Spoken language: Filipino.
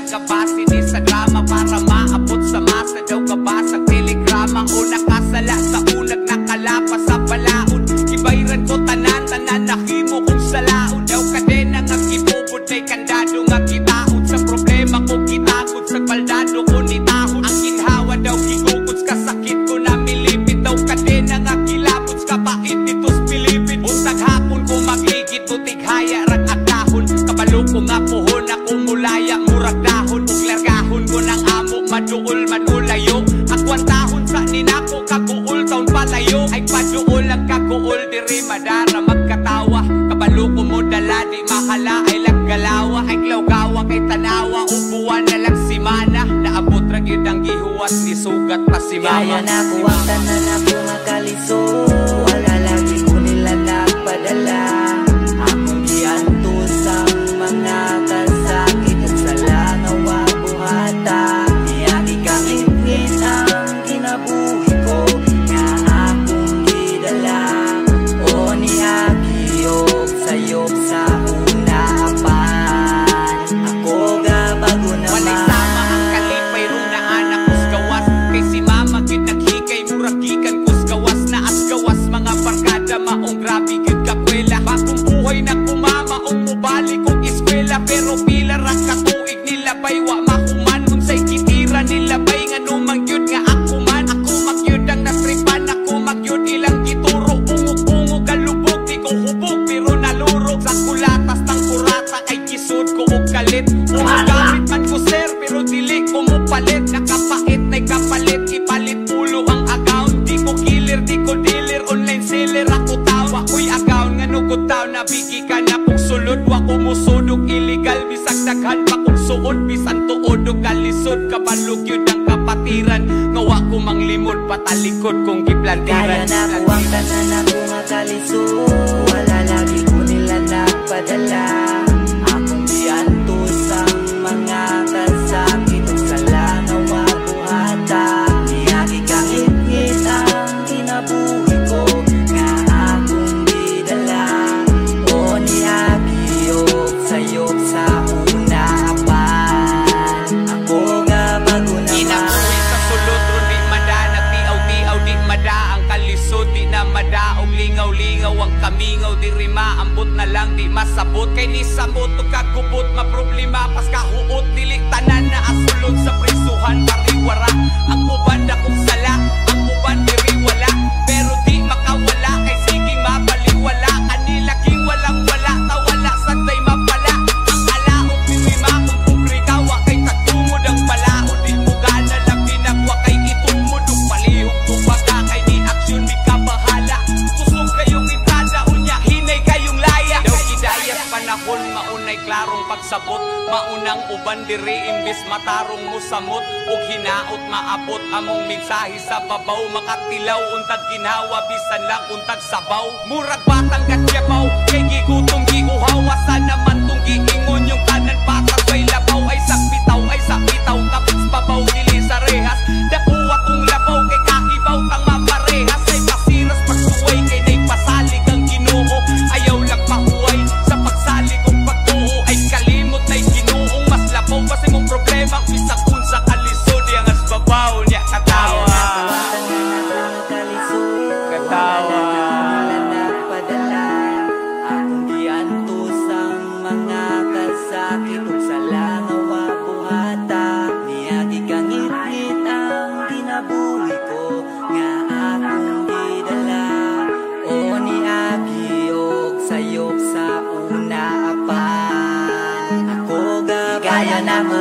nagabase di sa drama para maabot sa masa. Daw kabasa telegrama o nakasala sa unag nakalapas sa balaod. Ibayran ko tanan nakimo kung salaod. Daw kadena nga gibubod kay kandado nga kitaod. Sa problema ko kitagod sa baldado ko nitahod. Ang ginhawa daw gigugod ka sakit ko na milipit. Daw kadena nga kilabot ka pait ditos pilipit. Untag hapon ko magligit o tighaya rag agdahon. Kabalo ko nga puhon ako mulaya murag dahon. Ug largahon ko ng amo maduol manulayo. Akwantahon sa ninako kaguol taon palayo. Ay paduol ang kaguol diri madara magkatawa. Kabalo ko mo dala di mahala ay laggalawa. Ay glawgawa kay tanawa ubuan na lang simana. Naabot ra gyud ang gihuwas ni sugat pa si mama. Kaya na ko ang tanan ako nga kaliso. Wala lagi ko nila nagpadala. Akong gianto sa mga kasakit at sa langawa buhata. Niyagi kang ingin ang kinabuhi ko nga akong gidala. O niyagiyok sayop sa una apan. Ako ga bago naman. Walay sama ang kalipay rong naanak kus gawas. Kay si mama gyud naghikay muragikan kus gawas na as gawas. Mga barkada maong grabe gyud kakwela. Bagong buhay na kumama o mubalik kong eskwela. Pero pila ra katuig nila bay wa mahuman. Unsay kitira nila bay nga numang gyud nga ako man. Ako magyud ang nastripan. Ako magyud ilang gituro. Ungog-ungog galubog di ko hubog pero nalurog. Sa kulatas ng kurata ay kisud ko og kalit. Umagamit man ko sir pero dili ko mo palit. Nakapait na'y kapalit ipalit ulo ang account. Di ko killer di ko dealer online seller ako tawa. Uy account nga nugod taw nabigi ka na kung sulod. Wa ko musudog illegal bisag daghan pa kung suod. Bisan tuod o kalisod kabalog yun ang kapatiran. Nga wa ko manglimod patalikod kong giplantiran. Kaya na ko ang tanan ako nga kaliso. Wala lagi ko nila nagpadala. Akong gianto sa mga kasakit o sa langawa buhata. Niyagi kang ingit ang kinabuhi ko nga akong gidala. O niyagiyok sayop sa una apan. Ako ga bago naman. Inabuhi sa sulod ro di mada nagtiaw-tiaw di mada ang kalisod di na mada og lingaw-lingaw ang kamingaw di rima ambot na lang di masabot kay ni samot ug kagubot maproblema pas kahuot dili tanan na asulod sa prisuhan pariwara ang uban dakong sala ang uban diri wala pero di makawala kay siging mapaliwala kanila king walang wala tawala sanday mapala ang alaog ni lima kung publika wa kay tagtungod ang balaod di mo gana lang binagwa kay itungod ug palihog ko baga kay di aksyon di ka bahala kusog kayong itada unya hinay kayong laya daw gidayas panahon maunay klarong pagsabot maunang uban diri imbis matarong mo samot ug hinaot maabot among mensahe sa babaw makatilaw untag ginhawa bisan lang untag sabaw murag batang gatyabaw kay gigutom giuhawa sa naman tong giingon yung tanan patas way labaw ay sakbitaw kapit babaw dili sa rehas dakuha kong labaw kay kahibaw tang maparehas ay pasiras pagsuway kay nay pasalig ang Ginoo ayaw lang mahuway sa pagsalig ug pagtuo ay kalimot na'y Ginoong mas labaw kasi mong problema bisag unsa kalisod yang as babaw niya katawa katawa nila nagpadala. Akong gianto sa mga kasakit ug sa langawa buhata. Niyagi kang ngit-ngit ang kinabuhi ko nga akong gidala. O niyagiyok sayop sa una apan. Ako ga kaya na ko